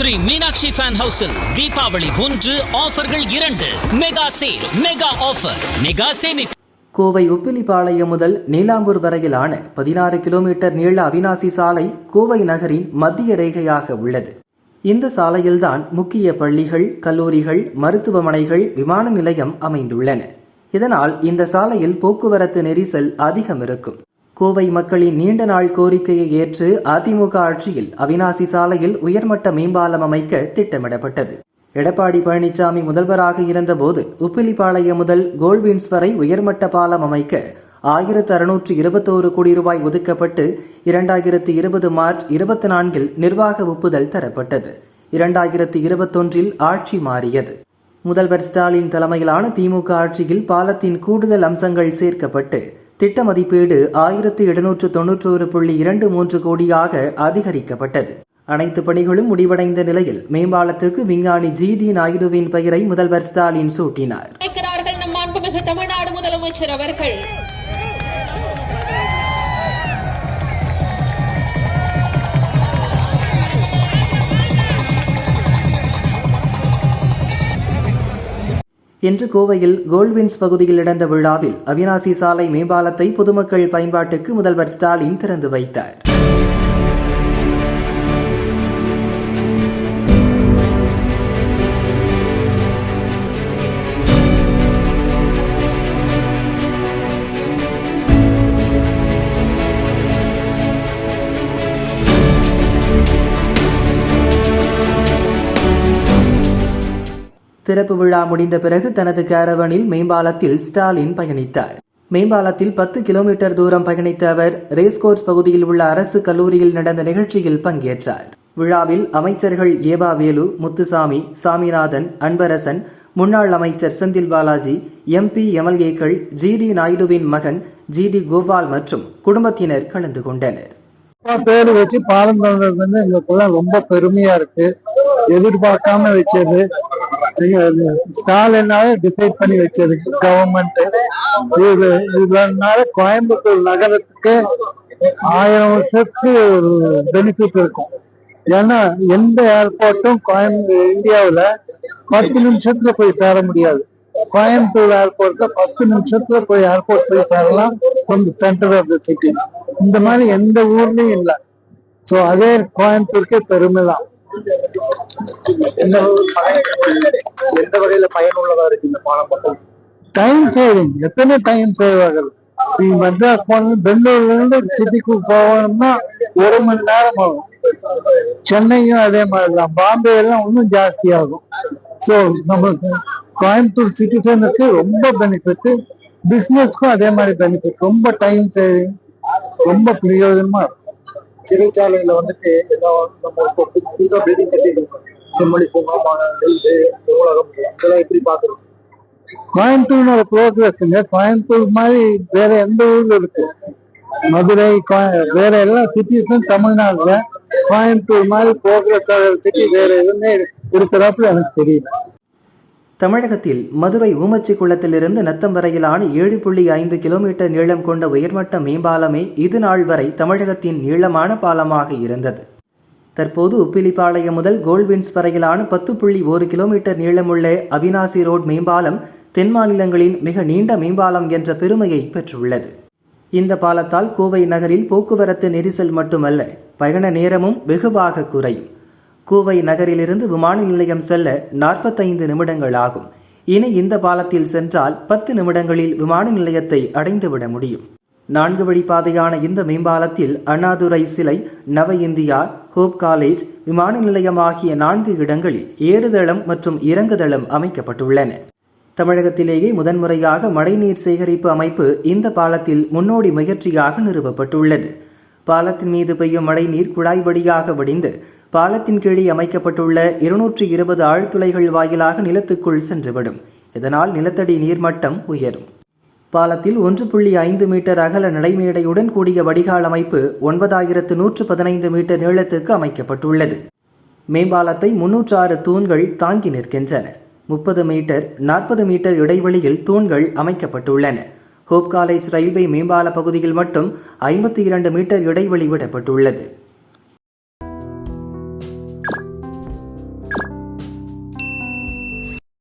Sri Meenakshi fan ஹவுஸில் Deepavali 1 ஆஃபர்கள் 2 mega sale mega offer mega சேமிப்பு. கோவை உப்பிலிபாளையம் முதல் நீலாம்பூர் வரையிலான 16 கிலோமீட்டர் நீள அவிநாசி சாலை கோவை நகரின் மத்திய ரேகையாக உள்ளது. இந்த சாலையில்தான் முக்கிய பள்ளிகள், கல்லூரிகள், மருத்துவமனைகள், விமான நிலையம் அமைந்துள்ளன. இதனால் இந்த சாலையில் போக்குவரத்து நெரிசல் அதிகம் இருக்கும். கோவை மக்களின் நீண்ட நாள் கோரிக்கையை ஏற்று அதிமுக ஆட்சியில் அவிநாசி சாலையில் உயர்மட்ட மேம்பாலம் அமைக்க திட்டமிடப்பட்டது. எடப்பாடி பழனிசாமி முதல்வராக இருந்தபோது உப்பிலிபாளையம் முதல் கோல்வின்ஸ் வரை உயர்மட்ட பாலம் அமைக்க 1621 கோடி ரூபாய் ஒதுக்கப்பட்டு 2020 மார்ச் 24 நிர்வாக ஒப்புதல் தரப்பட்டது. 2021 ஆட்சி மாறியது. முதல்வர் ஸ்டாலின் தலைமையிலான திமுக ஆட்சியில் பாலத்தின் கூடுதல் அம்சங்கள் சேர்க்கப்பட்டு திட்ட மதிப்பீடு 1791.23 கோடியாக அதிகரிக்கப்பட்டது. அனைத்து பணிகளும் முடிவடைந்த நிலையில் மேம்பாலத்துக்கு விஞ்ஞானி GD நாயுடுவின் பெயரை முதல்வர் ஸ்டாலின் சூட்டினார். நம் மாண்புமிகு தமிழ்நாடு முதலமைச்சர் அவர்கள் இன்று கோவையில் கோல்வின்ஸ் பகுதியில் நடந்த விழாவில் அவிநாசி சாலை மேம்பாலத்தை பொதுமக்கள் பயன்பாட்டுக்கு முதல்வர் ஸ்டாலின் திறந்து வைத்தார். திறப்பு விழா முடிந்த பிறகு தனது கேரவனில் மேம்பாலத்தில் ஸ்டாலின் பயணித்தார். மேம்பாலத்தில் 10 கிலோமீட்டர் தூரம் பயணித்த அவர் ரேஸ்கோர்ஸ் பகுதியில் உள்ள அரசு கல்லூரியில் நடந்த நிகழ்ச்சியில் பங்கேற்றார். விழாவில் அமைச்சர்கள் ஏபா வேலு, முத்துசாமி, சாமிநாதன், அன்பரசன், முன்னாள் அமைச்சர் செந்தில் பாலாஜி, MP, MLAக்கள், GD நாயுடுவின் மகன் GD கோபால் மற்றும் குடும்பத்தினர் கலந்து கொண்டனர். பேர் வச்சு பாலம் தந்தது எங்களுக்குலாம் ரொம்ப பெருமையா இருக்கு. எதிர்பார்க்காம வச்சது ஸ்டாலினால டிசைட் பண்ணி வச்சது கவர்மெண்ட். இதனால கோயம்புத்தூர் நகரத்துக்கு 1000 வருஷத்துக்கு ஒரு பெனிஃபிட் இருக்கும். ஏன்னா எந்த ஏர்போர்ட்டும் இந்தியாவில் 10 நிமிஷத்துல போய் சேர முடியாது. கோயம்புத்தூர் ஏர்போர்ட்ல 10 நிமிஷத்துல போய் ஏர்போர்ட் போய் சேரலாம் from the centre of the city. இந்த மாதிரி எந்த ஊர்லயும் இல்லை. ஸோ அதே கோயம்புத்தூருக்கே பெருமை தான். எந்த வகையில பயனுள்ளதா இருக்கு இந்த பாலம்? Time saving. எத்தனை டைம் சேவ் ஆகுது. மெட்ராஸ் போகணும், பெங்களூர்ல இருந்து சிட்டிக்கு போகணும்னா 1 மணி நேரம் ஆகும். சென்னையும் அதே மாதிரிதான். பாம்பே எல்லாம் இன்னும் ஜாஸ்தி ஆகும். ஸோ நம்மளுக்கு கோயம்புத்தூர் சிட்டிசனுக்கு ரொம்ப பெனிஃபிட், பிசினஸ்க்கும் அதே மாதிரி பெனிஃபிட். ரொம்ப டைம் சேவிங், ரொம்ப பிரயோஜனமா இருக்கும். சிறைச்சாலையில வந்துட்டு புதுசா பில்டிங் கட்டிருக்கோம். செம்மொழி பூங்கா, நூலகம், இதெல்லாம் எப்படி பாக்குறோம்? கோயம்புத்தூர் ப்ரோக்ரஸ்ங்க. கோயம்புத்தூர் மாதிரி வேற எந்த ஊர்ல இருக்கு? மதுரை, வேற எல்லா சிட்டிஸும் தமிழ்நாடுல கோயம்புத்தூர் மாதிரி ப்ரோக்ரஸ் ஆகிற சிட்டி வேற எதுவுமே இருக்கிறாப்புல எனக்கு தெரியல. தமிழகத்தில் மதுரை ஊமச்சி குளத்திலிருந்து நத்தம் வரையிலான 7.5 கிலோமீட்டர் நீளம் கொண்ட உயர்மட்ட மேம்பாலமே இது நாள் வரை தமிழகத்தின் நீளமான பாலமாக இருந்தது. தற்போது உப்பிலிபாளையம் முதல் கோல்வின்ஸ் வரையிலான 10.1 கிலோமீட்டர் நீளமுள்ள அவிநாசி ரோட் மேம்பாலம் தென் மாநிலங்களின் மிக நீண்ட மேம்பாலம் என்ற பெருமையை பெற்றுள்ளது. இந்த பாலத்தால் கோவை நகரில் போக்குவரத்து நெரிசல் மட்டுமல்ல, பயண நேரமும் வெகுவாக குறையும். கோவை நகரிலிருந்து விமான நிலையம் செல்ல 45 நிமிடங்கள் ஆகும். இனி இந்த பாலத்தில் சென்றால் 10 நிமிடங்களில் விமான நிலையத்தை அடைந்துவிட முடியும். 4 வழி பாதையான இந்த மேம்பாலத்தில் அண்ணாதுரை சிலை, நவ இந்தியா, ஹோப் காலேஜ், விமான நிலையம் ஆகிய 4 இடங்களில் ஏறுதளம் மற்றும் இறங்குதளம் அமைக்கப்பட்டுள்ளன. தமிழகத்திலேயே முதன்முறையாக மழைநீர் சேகரிப்பு அமைப்பு இந்த பாலத்தில் முன்னோடி முயற்சியாக நிறுவப்பட்டுள்ளது. பாலத்தின் மீது பெய்யும் மழைநீர் குழாய் வழியாக வடிந்து பாலத்தின் கீழே அமைக்கப்பட்டுள்ள 220 ஆழ்துளைகள் வாயிலாக நிலத்துக்குள் சென்றுவிடும். இதனால் நிலத்தடி நீர்மட்டம் உயரும். பாலத்தில் 1.5 மீட்டர் அகல நடைமேடையுடன் கூடிய வடிகால் அமைப்பு 9115 மீட்டர் நீளத்துக்கு அமைக்கப்பட்டுள்ளது. மேம்பாலத்தை 306 தூண்கள் தாங்கி நிற்கின்றன. 30 மீட்டர் 40 மீட்டர் இடைவெளியில் தூண்கள் அமைக்கப்பட்டுள்ளன. ஹோப் காலேஜ் ரயில்வே மேம்பால பகுதியில் மட்டும் 52 மீட்டர் இடைவெளி விடப்பட்டுள்ளது.